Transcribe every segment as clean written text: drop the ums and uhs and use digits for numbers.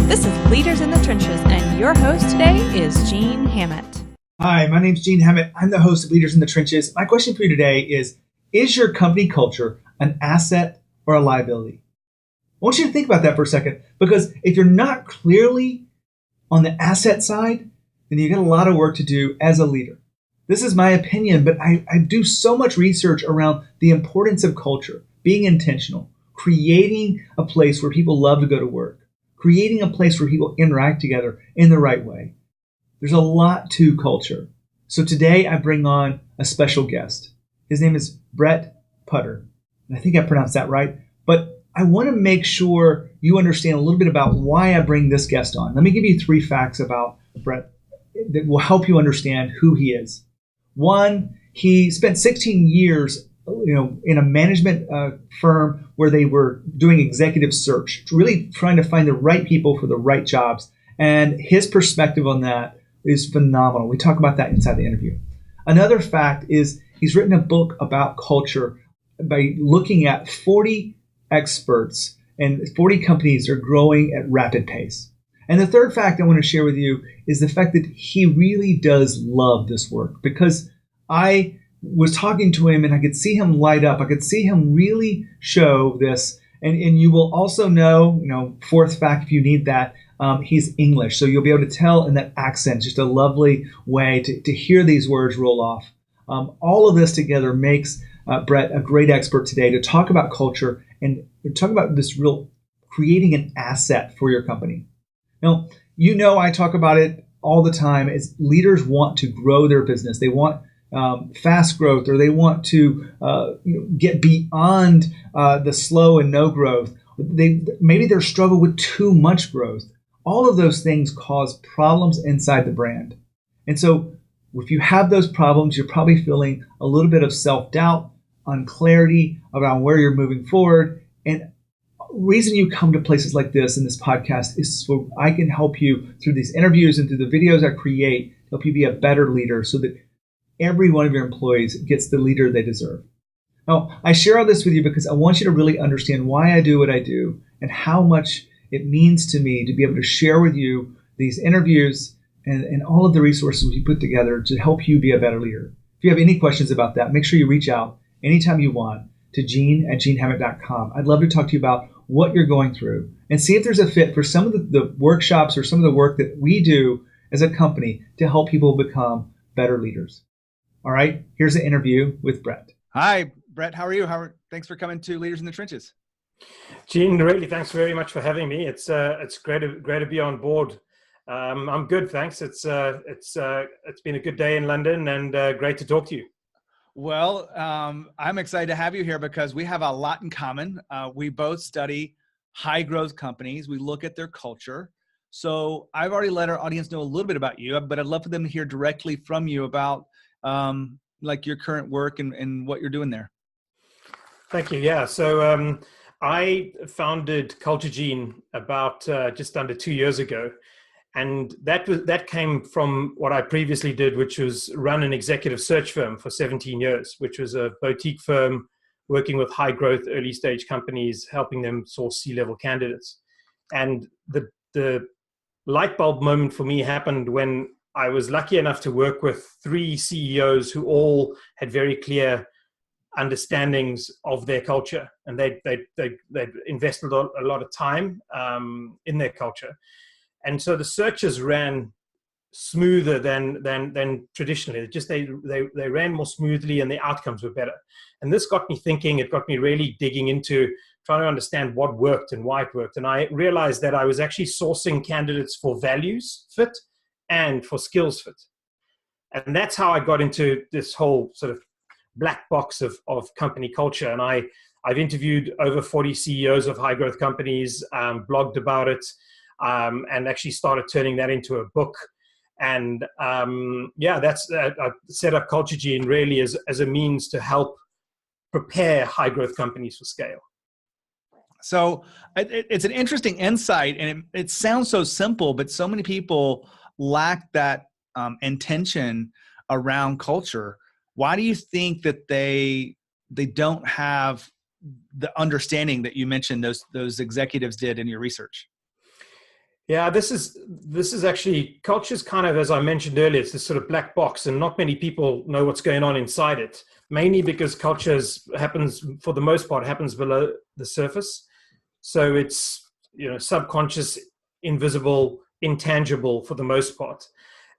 This is Leaders in the Trenches, and your host today is Gene Hammett. Hi, my name's Gene Hammett. I'm the host of Leaders in the Trenches. My question for you today is your company culture an asset or a liability? I want you to think about that for a second, because if you're not clearly on the asset side, then you got a lot of work to do as a leader. This is my opinion, but I do so much research around the importance of culture, being intentional, creating a place where people love to go to work, creating a place where people interact together in the right way. There's a lot to culture. So today I bring on a special guest. His name is Brett Putter. And I think I pronounced that right. But I want to make sure you understand a little bit about why I bring this guest on. Let me give you 3 facts about Brett that will help you understand who he is. One, he spent 16 years in a management firm where they were doing executive search, really trying to find the right people for the right jobs. And his perspective on that is phenomenal. We talk about that inside the interview. Another fact is he's written a book about culture by looking at 40 experts, and 40 companies are growing at rapid pace. And the third fact I want to share with you is the fact that he really does love this work, because I was talking to him and I could see him light up. I could see him really show this. And you will also know, fourth fact, if you need that, he's English. So you'll be able to tell in that accent, just a lovely way to hear these words roll off. All of this together makes Brett a great expert today to talk about culture and talk about this real creating an asset for your company. Now, I talk about it all the time as leaders want to grow their business. They want fast growth, or they want to get beyond the slow and no growth. Maybe they're struggling with too much growth. All of those things cause problems inside the brand. And so if you have those problems, you're probably feeling a little bit of self-doubt, unclarity around where you're moving forward. And the reason you come to places like this in this podcast is so I can help you through these interviews and through the videos I create, help you be a better leader so that every one of your employees gets the leader they deserve. Now, I share all this with you because I want you to really understand why I do what I do and how much it means to me to be able to share with you these interviews and all of the resources we put together to help you be a better leader. If you have any questions about that, make sure you reach out anytime you want to gene@genehammett.com. I'd love to talk to you about what you're going through and see if there's a fit for some of the workshops or some of the work that we do as a company to help people become better leaders. All right, here's the interview with Brett. Hi, Brett. How are you? Thanks for coming to Leaders in the Trenches. Gene, really, thanks very much for having me. It's great to be on board. I'm good, thanks. It's been a good day in London, and great to talk to you. Well, I'm excited to have you here because we have a lot in common. We both study high growth companies. We look at their culture. So I've already let our audience know a little bit about you, but I'd love for them to hear directly from you about like your current work and what you're doing there. Thank you. Yeah. So I founded CultureGene about just under 2 years ago. And that came from what I previously did, which was run an executive search firm for 17 years, which was a boutique firm working with high growth, early stage companies, helping them source C-level candidates. And the light bulb moment for me happened when I was lucky enough to work with 3 CEOs who all had very clear understandings of their culture, and they'd invested a lot of time in their culture. And so the searches ran smoother than traditionally. They ran more smoothly, and the outcomes were better. And this got me thinking. It got me really digging into trying to understand what worked and why it worked. And I realized that I was actually sourcing candidates for values fit and for skills fit. And that's how I got into this whole sort of black box of company culture. And I've interviewed over 40 CEOs of high growth companies, blogged about it, and actually started turning that into a book. And that's I set up CultureGene really as a means to help prepare high growth companies for scale. So it's an interesting insight, and it sounds so simple, but so many people lack that intention around culture. Why do you think that they don't have the understanding that you mentioned those executives did in your research? Yeah, this is actually culture's kind of, as I mentioned earlier, it's this sort of black box, and not many people know what's going on inside it. Mainly because happens, for the most part, happens below the surface. So it's, subconscious, invisible, intangible for the most part.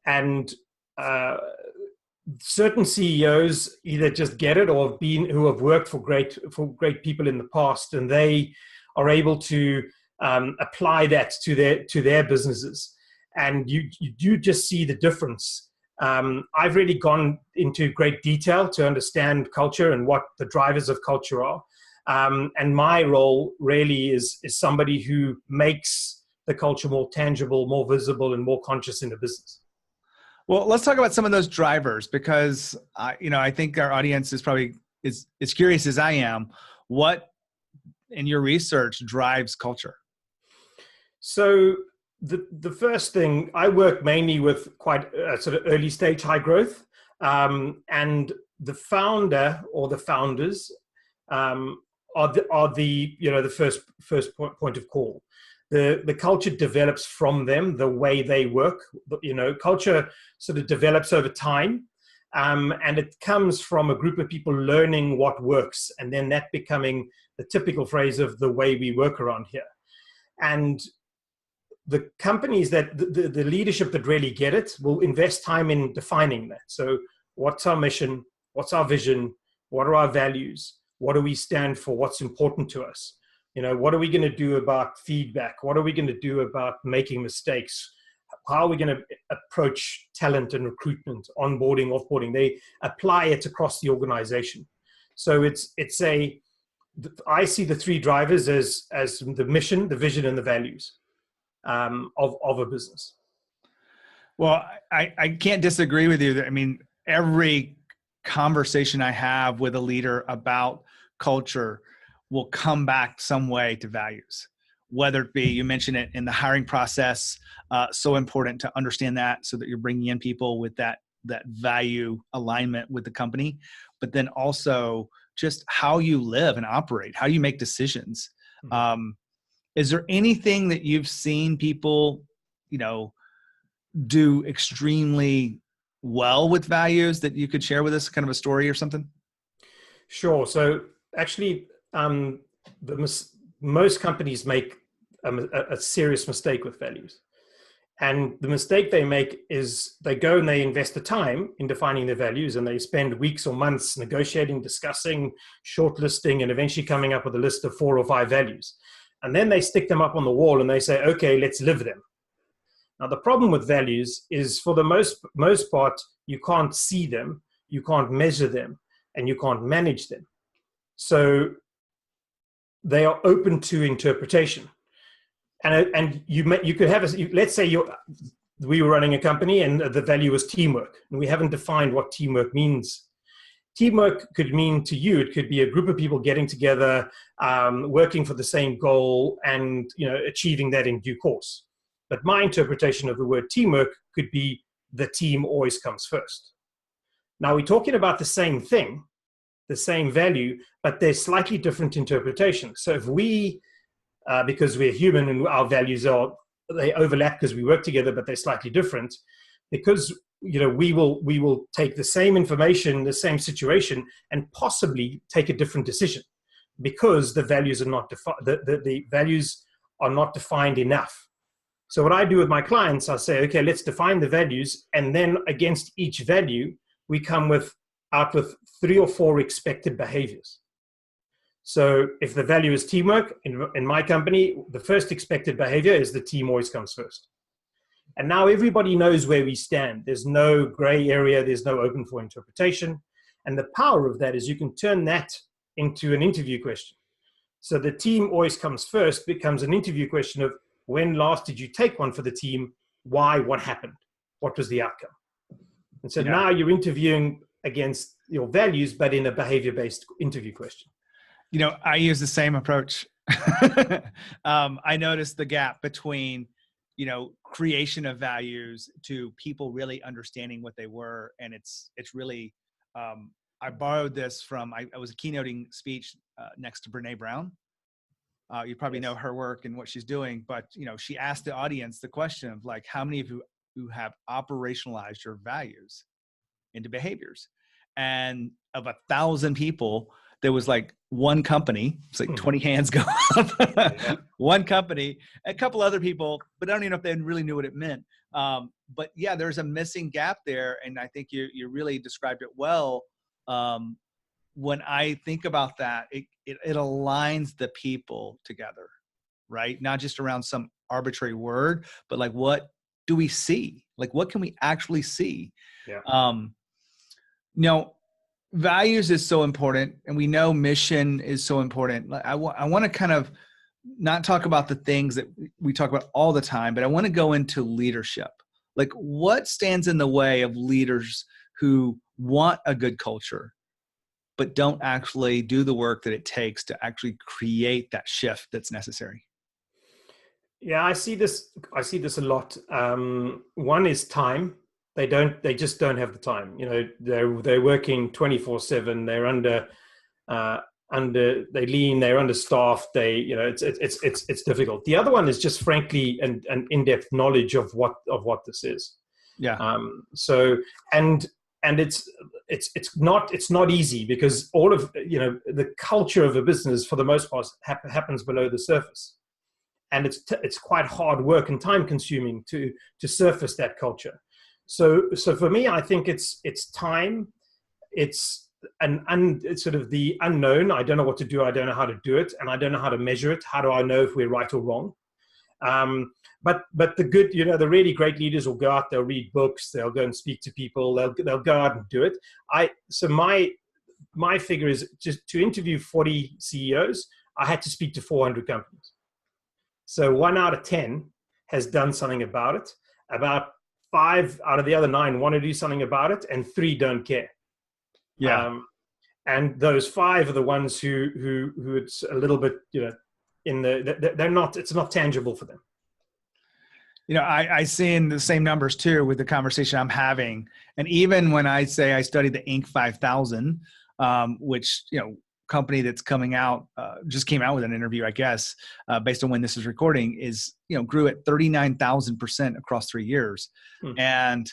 And uh, certain CEOs either just get it, or who have worked for great people in the past, and they are able to apply that to their businesses, and you do just see the difference. I've really gone into great detail to understand culture and what the drivers of culture are, and my role really is somebody who makes the culture more tangible, more visible, and more conscious in the business. Well, let's talk about some of those drivers, because I think our audience is probably is as curious as I am. What in your research drives culture? So the first thing, I work mainly with quite sort of early stage high growth, and the founder or the founders are the first point of call. The culture develops from them, the way they work. Culture sort of develops over time, and it comes from a group of people learning what works, and then that becoming the typical phrase of the way we work around here. And the companies that the leadership that really get it will invest time in defining that. So what's our mission? What's our vision? What are our values? What do we stand for? What's important to us? What are we going to do about feedback? What are we going to do about making mistakes? How are we going to approach talent and recruitment, onboarding, offboarding? They apply it across the organization. So I see the three drivers as the mission, the vision, and the values of a business. Well, I can't disagree with you. I mean, every conversation I have with a leader about culture will come back some way to values, whether it be, you mentioned it in the hiring process, so important to understand that so that you're bringing in people with that value alignment with the company, but then also just how you live and operate, how you make decisions. Mm-hmm. Is there anything that you've seen people, do extremely well with values that you could share with us, kind of a story or something? Sure. So actually, most companies make a serious mistake with values. And the mistake they make is they go and they invest the time in defining their values, and they spend weeks or months negotiating, discussing, shortlisting, and eventually coming up with a list of 4 or 5 values. And then they stick them up on the wall and they say, okay, let's live them. Now, the problem with values is, for the most part, you can't see them, you can't measure them, and you can't manage them. So they are open to interpretation. And you could have, let's say we were running a company and the value was teamwork, and we haven't defined what teamwork means. Teamwork could mean to you, it could be a group of people getting together, working for the same goal, and achieving that in due course. But my interpretation of the word teamwork could be the team always comes first. Now, we're talking about the same thing, the same value, but there's slightly different interpretations. So if we, because we're human and our values they overlap because we work together, but they're slightly different, because we will take the same information, the same situation, and possibly take a different decision because the values are not the values are not defined enough. So what I do with my clients, I say, okay, let's define the values, and then against each value, we come out with 3 or 4 expected behaviors. So if the value is teamwork, in my company, the first expected behavior is the team always comes first. And now everybody knows where we stand. There's no gray area. There's no open for interpretation. And the power of that is you can turn that into an interview question. So the team always comes first becomes an interview question of, when last did you take one for the team? Why? What happened? What was the outcome? And so now you're interviewing against your values, but in a behavior-based interview question. I use the same approach. I noticed the gap between, creation of values to people really understanding what they were. And it's really, I borrowed this from, I was a keynoting speech next to Brene Brown. You probably know her work and what she's doing, but she asked the audience the question of like, how many of you who have operationalized your values into behaviors? And of 1,000 people, there was like one company. It's like 20 hands go up. One company, a couple other people, but I don't even know if they really knew what it meant. But yeah, there's a missing gap there, and I think you really described it well. When I think about that, it aligns the people together, right? Not just around some arbitrary word, but like, what do we see? Like, what can we actually see? Yeah. Values is so important, and we know mission is so important. I want to kind of not talk about the things that we talk about all the time, but I want to go into leadership. Like, what stands in the way of leaders who want a good culture, but don't actually do the work that it takes to actually create that shift that's necessary? Yeah, I see this a lot. One is time. They just don't have the time. They're working 24/7. They're they're lean, they're understaffed. It's difficult. The other one is just frankly an in-depth knowledge of what this is. Yeah. And it's not easy, because all of the culture of a business for the most part happens below the surface, and it's quite hard work and time consuming to surface that culture. So for me, I think it's time, it's sort of the unknown. I don't know what to do. I don't know how to do it, and I don't know how to measure it. How do I know if we're right or wrong? But the good, the really great leaders will go out. They'll read books. They'll go and speak to people. They'll go out and do it. So my figure is, just to interview 40 CEOs, I had to speak to 400 companies. So 1 out of 10 has done something about it. About 5 out of the other 9 want to do something about it, and 3 don't care. Yeah. And those 5 are the ones who it's a little bit, they're not, it's not tangible for them. I see in the same numbers too with the conversation I'm having. And even when I say I studied the Inc. 5000, which, company that's coming out, just came out with an interview, I guess, based on when this is recording, is, grew at 39,000% across 3 years. And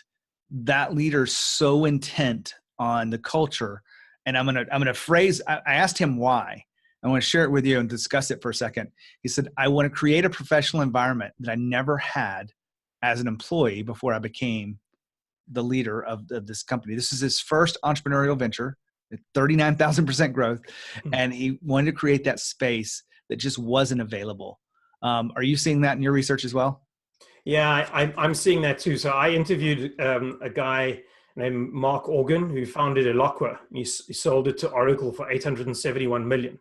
that leader's so intent on the culture. And I'm going to phrase, I asked him why. I want to share it with you and discuss it for a second. He said, I want to create a professional environment that I never had as an employee before I became the leader of this company. This is his first entrepreneurial venture, 39,000% growth. And he wanted to create that space that just wasn't available. Are you seeing that in your research as well? Yeah, I'm seeing that too. So I interviewed a guy named Mark Organ, who founded Eloqua. He sold it to Oracle for $871 million.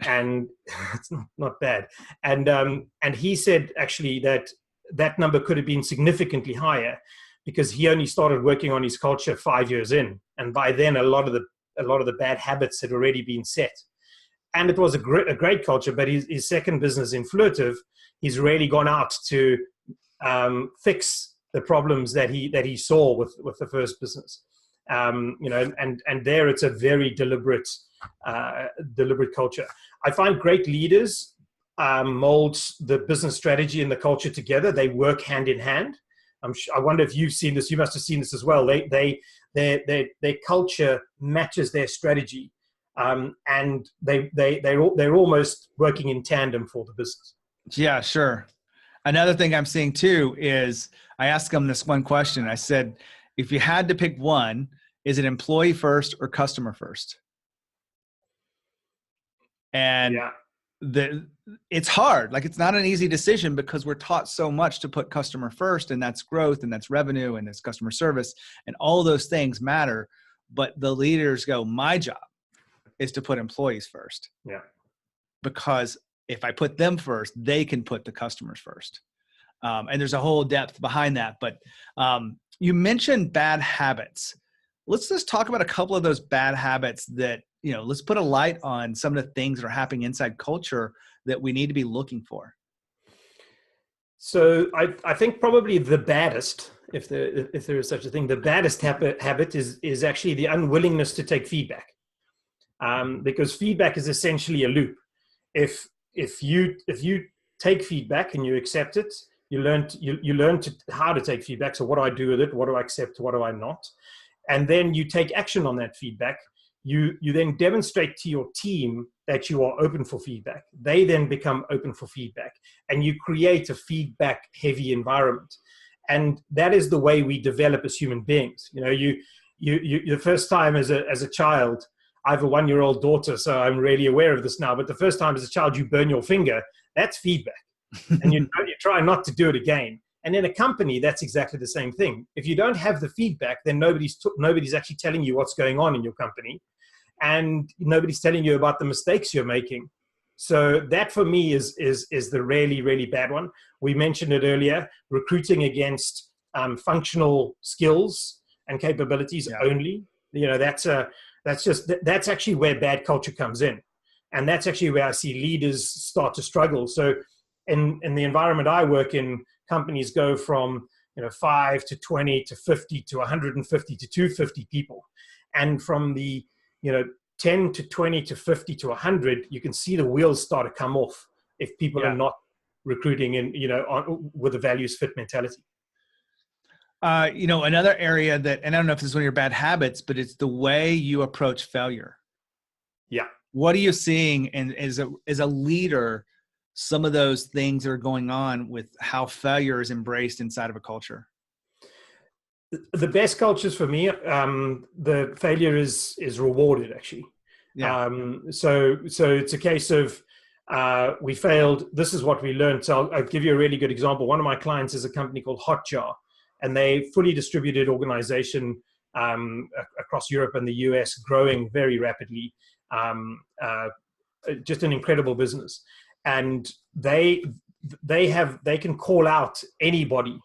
And it's not bad. And he said actually that number could have been significantly higher, because he only started working on his culture 5 years in, and by then a lot of the bad habits had already been set. And it was a great culture. But his second business, Influitive, he's really gone out to fix the problems that he saw with the first business. And there it's a very deliberate culture. I find great leaders mold the business strategy and the culture together. They work hand in hand. I wonder if you've seen this. You must have seen this as well. Their culture matches their strategy, and they're almost working in tandem for the business. Yeah, sure. Another thing I'm seeing too is I asked them this one question. I said, if you had to pick one, is it employee first or customer first? And it's hard. Like, it's not an easy decision, because we're taught so much to put customer first, and that's growth, and that's revenue, and that's customer service, and all those things matter. But the leaders go, my job is to put employees first. Yeah. Because if I put them first, they can put the customers first. And there's a whole depth behind that. But you mentioned bad habits. Let's just talk about a couple of those bad habits that, let's put a light on some of the things that are happening inside culture that we need to be looking for. So I think probably the baddest, if there is such a thing, the baddest habit is actually the unwillingness to take feedback. Because feedback is essentially a loop. if you take feedback and you accept it, you learn how to take feedback. So what do I do with it? What do I accept? What do I not? And then you take action on that feedback. You then demonstrate to your team that you are open for feedback. They then become open for feedback, and you create a feedback heavy environment. And that is the way we develop as human beings. You know, you the first time as a child, I have a 1-year-old daughter, so I'm really aware of this now. But the first time as a child you burn your finger, that's feedback. And you try not to do it again. And in a company, that's exactly the same thing. If you don't have the feedback, then nobody's actually telling you what's going on in your company. And nobody's telling you about the mistakes you're making. So that for me is the really, really bad one. We mentioned it earlier, recruiting against functional skills and capabilities only. You know, that's actually where bad culture comes in. And that's actually where I see leaders start to struggle. So in the environment I work in, companies go from 5 to 20 to 50 to 150 to 250 people. And from the 10 to 20 to 50 to 100, you can see the wheels start to come off if people are not recruiting and with a values fit mentality. Another area that, and I don't know if this is one of your bad habits, but it's the way you approach failure. Yeah. What are you seeing? And as a leader, some of those things that are going on with how failure is embraced inside of a culture? The best cultures for me, the failure is rewarded actually. Yeah. So it's a case of we failed. This is what we learned. So I'll give you a really good example. One of my clients is a company called Hotjar, and they fully distributed organization across Europe and the US, growing very rapidly. Just an incredible business, and they can call out anybody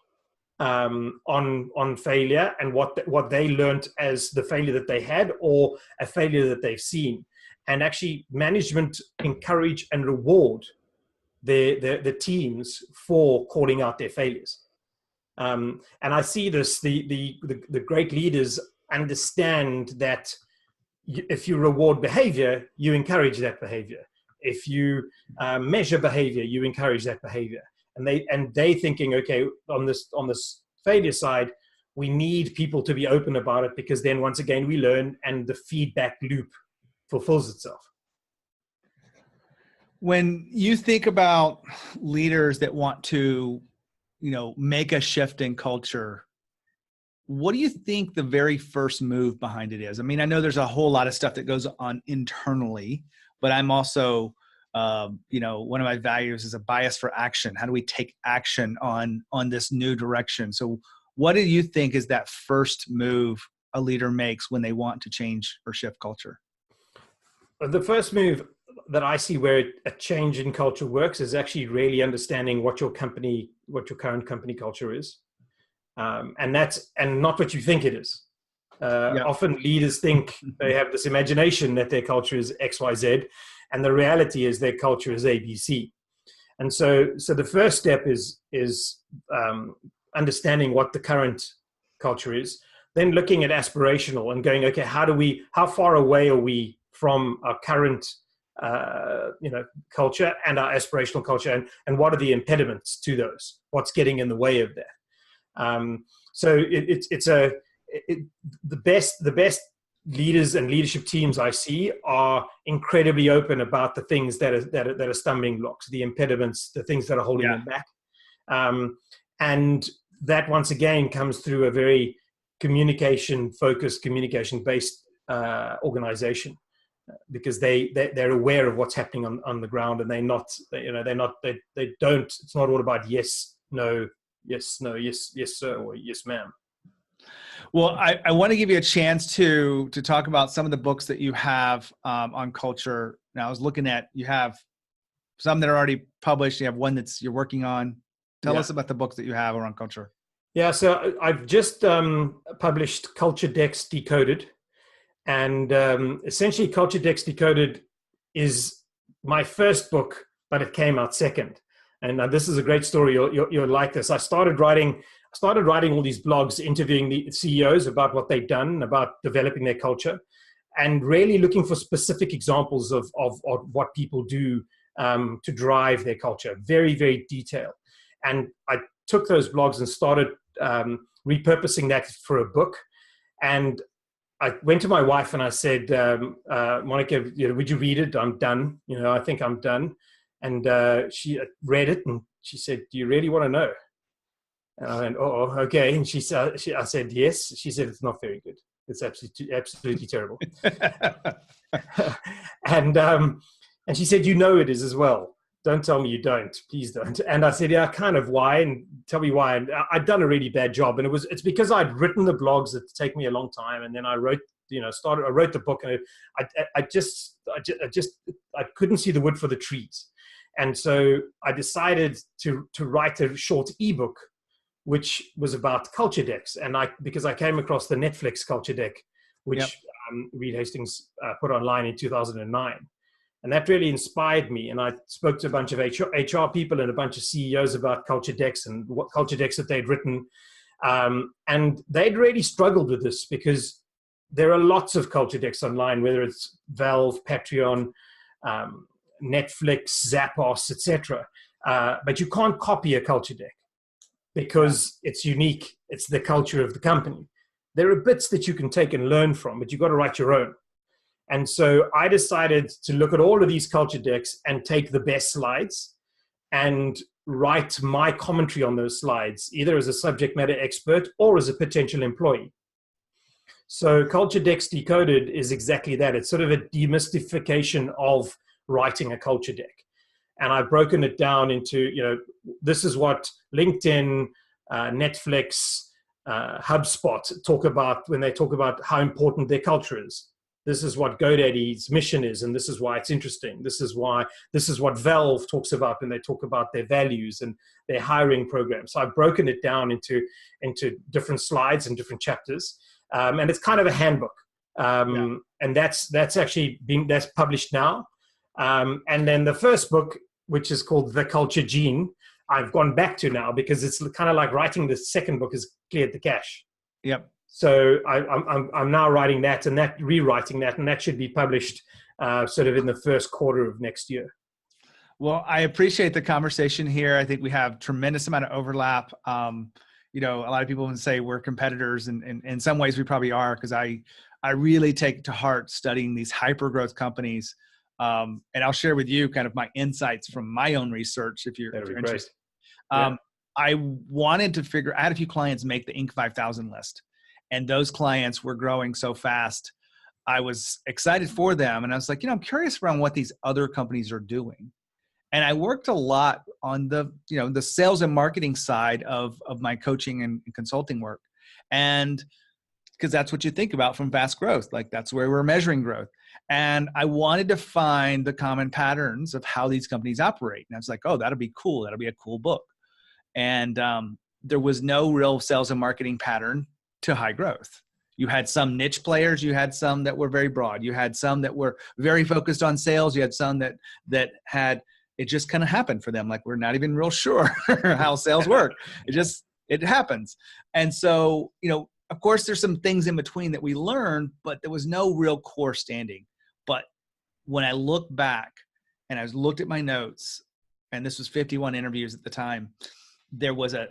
on failure and what they learned as the failure that they had or a failure that they've seen. And actually management encourage and reward the teams for calling out their failures. And I see this, the great leaders understand that if you reward behavior, you encourage that behavior. If you measure behavior, you encourage that behavior. And they thinking, okay, on this failure side, we need people to be open about it, because then once again we learn and the feedback loop fulfills itself. When you think about leaders that want to, make a shift in culture, what do you think the very first move behind it is? I mean, I know there's a whole lot of stuff that goes on internally, but I'm also one of my values is a bias for action. How do we take action on this new direction? So what do you think is that first move a leader makes when they want to change or shift culture? The first move that I see where a change in culture works is actually really understanding what your current company culture is. And not what you think it is. Often leaders think they have this imagination that their culture is X, Y, Z. And the reality is their culture is ABC. And so the first step is understanding what the current culture is, then looking at aspirational and going, okay, how far away are we from our current culture and our aspirational culture, and what are the impediments to those? What's getting in the way of that? So the best leaders and leadership teams I see are incredibly open about the things that are stumbling blocks, the impediments, the things that are holding them back. And that once again comes through a very communication-focused, communication-based organization, because they're aware of what's happening on the ground, and they don't. It's not all about yes, no, yes, no, yes, yes, sir, or yes, ma'am. Well, I want to give you a chance to talk about some of the books that you have on culture. Now, I was looking at, you have some that are already published. You have one you're working on. Tell us about the books that you have around culture. Yeah, so I've just published Culture Decks Decoded. And essentially, Culture Decks Decoded is my first book, but it came out second. And this is a great story. You'll like this. I started writing all these blogs, interviewing the CEOs about what they've done, about developing their culture, and really looking for specific examples of what people do to drive their culture. Very, very detailed. And I took those blogs and started repurposing that for a book. And I went to my wife and I said, Monica, would you read it? I'm done. I think I'm done. And she read it and she said, do you really want to know? And I went, oh, okay. And I said, yes. She said, it's not very good. It's absolutely terrible. And she said, it is as well. Don't tell me you don't. Please don't. And I said, yeah, kind of. Why? And tell me why. And I'd done a really bad job. And it's because I'd written the blogs that take me a long time. And then I wrote, I wrote the book, and I couldn't see the wood for the trees. And so I decided to write a short ebook, which was about culture decks. And because I came across the Netflix culture deck, which Reed Hastings put online in 2009. And that really inspired me. And I spoke to a bunch of HR people and a bunch of CEOs about culture decks and what culture decks that they'd written. And they'd really struggled with this because there are lots of culture decks online, whether it's Valve, Patreon, Netflix, Zappos, etc. But you can't copy a culture deck because it's unique. It's the culture of the company. There are bits that you can take and learn from, but you've got to write your own. And so I decided to look at all of these culture decks and take the best slides and write my commentary on those slides, either as a subject matter expert or as a potential employee. So Culture Decks Decoded is exactly that. It's sort of a demystification of writing a culture deck. And I've broken it down into, this is what LinkedIn, Netflix, HubSpot talk about when they talk about how important their culture is. This is what GoDaddy's mission is, and this is why it's interesting. This is what Valve talks about when they talk about their values and their hiring program. So I've broken it down into different slides and different chapters, and it's kind of a handbook. And that's published now. And then the first book, which is called The Culture Gene, I've gone back to now because it's kind of like writing the second book has cleared the cache. Yep. So I'm now writing that and rewriting that, and that should be published sort of in the first quarter of next year. Well, I appreciate the conversation here. I think we have tremendous amount of overlap. A lot of people would say we're competitors, and in some ways we probably are, because I really take to heart studying these hypergrowth companies. And I'll share with you kind of my insights from my own research if you're interested. I wanted to I had a few clients make the Inc. 5000 list. And those clients were growing so fast. I was excited for them. And I was like, I'm curious around what these other companies are doing. And I worked a lot on the sales and marketing side of my coaching and consulting work. And because that's what you think about from fast growth. Like that's where we're measuring growth. And I wanted to find the common patterns of how these companies operate. And I was like, oh, that'll be cool. That'll be a cool book. And there was no real sales and marketing pattern to high growth. You had some niche players, you had some that were very broad, you had some that were very focused on sales, you had some that had, it just kind of happened for them. Like we're not even real sure how sales work. It happens. And so, of course there's some things in between that we learned, but there was no real core standing. But when I look back and I looked at my notes, and this was 51 interviews at the time, there was a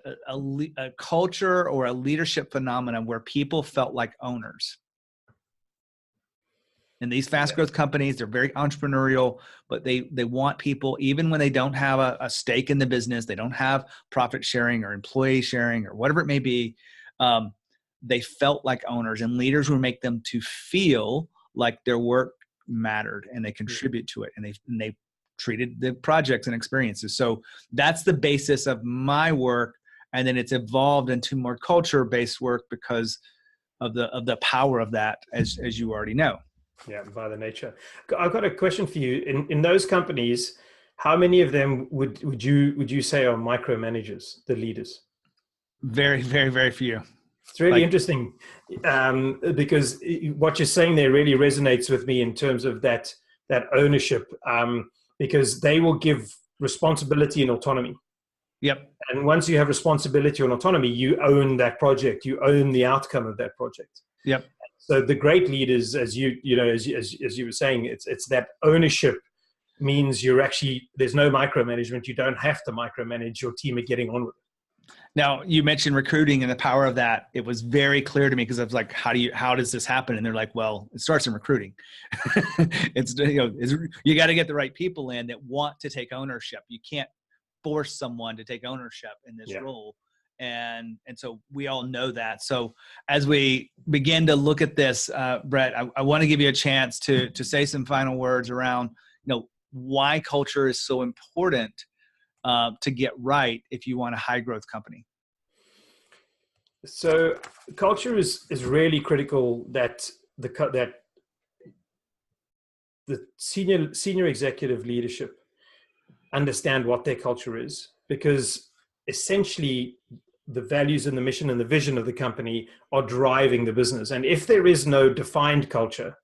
culture or a leadership phenomenon where people felt like owners. And these fast growth companies, they're very entrepreneurial, but they want people, even when they don't have a stake in the business, they don't have profit sharing or employee sharing or whatever it may be, they felt like owners, and leaders would make them to feel like their work mattered and they contribute to it, and they treated the projects and experiences. So that's the basis of my work. And then it's evolved into more culture-based work because of the power of that, as you already know. Yeah, by the nature. I've got a question for you. In those companies, how many of them would you say are micromanagers, the leaders? Very, very, very few. It's really interesting because what you're saying there really resonates with me in terms of that ownership. Because they will give responsibility and autonomy. Yep. And once you have responsibility and autonomy, you own that project. You own the outcome of that project. Yep. So the great leaders, as you were saying, it's that ownership means there's no micromanagement. You don't have to micromanage. Your team are getting on with it. Now, you mentioned recruiting and the power of that. It was very clear to me because I was like, how does this happen? And they're like, well, it starts in recruiting. You got to get the right people in that want to take ownership. You can't force someone to take ownership in this role. And so we all know that. So as we begin to look at this, Brett, I want to give you a chance to say some final words around, why culture is so important to get right if you want a high growth company. So culture is really critical that the senior executive leadership understand what their culture is, because essentially the values and the mission and the vision of the company are driving the business. And if there is no defined culture,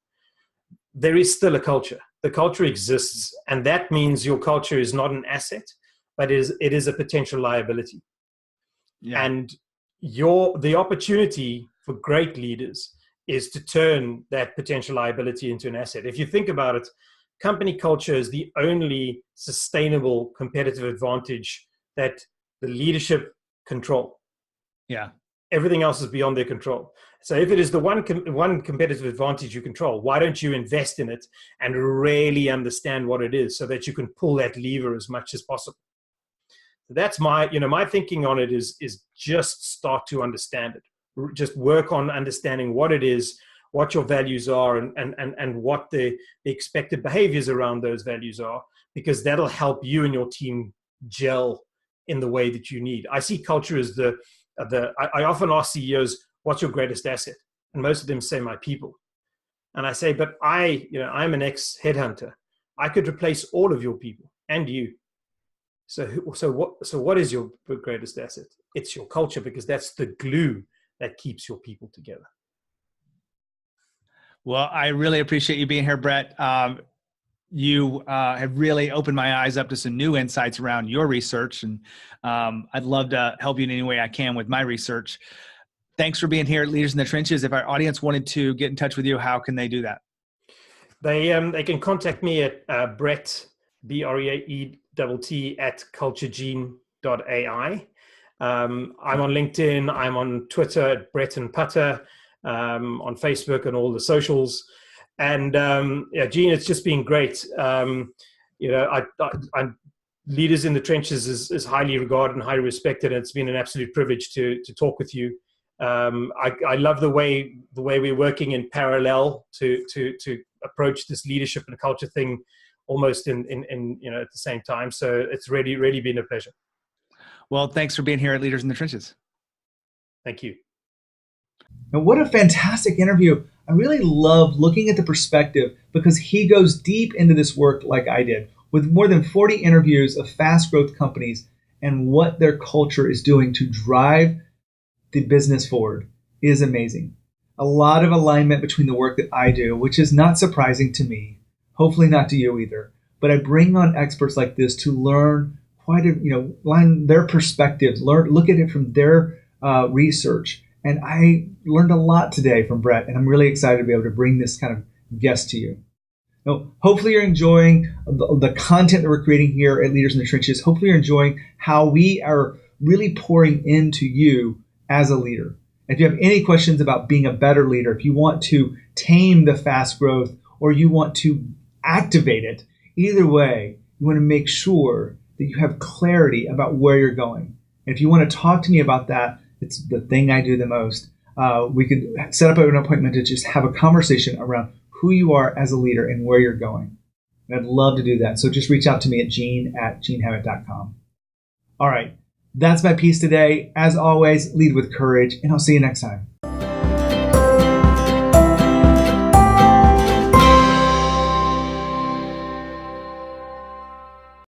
there is still a culture. The culture exists, and that means your culture is not an asset, but it is a potential liability. Yeah. And the opportunity for great leaders is to turn that potential liability into an asset. If you think about it, company culture is the only sustainable competitive advantage that the leadership control. Yeah. Everything else is beyond their control. So if it is the one competitive advantage you control, why don't you invest in it and really understand what it is so that you can pull that lever as much as possible? That's my thinking on it is just start to understand it. Just work on understanding what it is, what your values are, and what the expected behaviors around those values are, because that'll help you and your team gel in the way that you need. I see culture as I often ask CEOs, what's your greatest asset? And most of them say my people. And I say, but I'm an ex-headhunter. I could replace all of your people and you. So what is your greatest asset? It's your culture, because that's the glue that keeps your people together. Well, I really appreciate you being here, Brett. You have really opened my eyes up to some new insights around your research, and I'd love to help you in any way I can with my research. Thanks for being here at Leaders in the Trenches. If our audience wanted to get in touch with you, how can they do that? They can contact me at Brett, BREAETT at CultureGene.ai. I'm on LinkedIn. I'm on Twitter at Brett and Putter, on Facebook and all the socials. And Gene, it's just been great. I'm Leaders in the Trenches is highly regarded and highly respected. And it's been an absolute privilege to talk with you. I love the way we're working in parallel to approach this leadership and culture thing almost in at the same time. So it's really been a pleasure. Well, thanks for being here at Leaders in the Trenches. Thank you. And what a fantastic interview. I really love looking at the perspective, because he goes deep into this work like I did, with more than 40 interviews of fast growth companies and what their culture is doing to drive the business forward. It is amazing. A lot of alignment between the work that I do, which is not surprising to me, hopefully not to you either. But I bring on experts like this to learn line their perspectives, look at it from their research. And I learned a lot today from Brett, and I'm really excited to be able to bring this kind of guest to you. Now, hopefully you're enjoying the content that we're creating here at Leaders in the Trenches. Hopefully you're enjoying how we are really pouring into you as a leader. If you have any questions about being a better leader, if you want to tame the fast growth or you want to activate it, either way, you want to make sure that you have clarity about where you're going. And if you want to talk to me about that, it's the thing I do the most. We could set up an appointment to just have a conversation around who you are as a leader and where you're going. And I'd love to do that. So just reach out to me at gene@genehammett.com. All right. That's my piece today. As always, lead with courage, and I'll see you next time.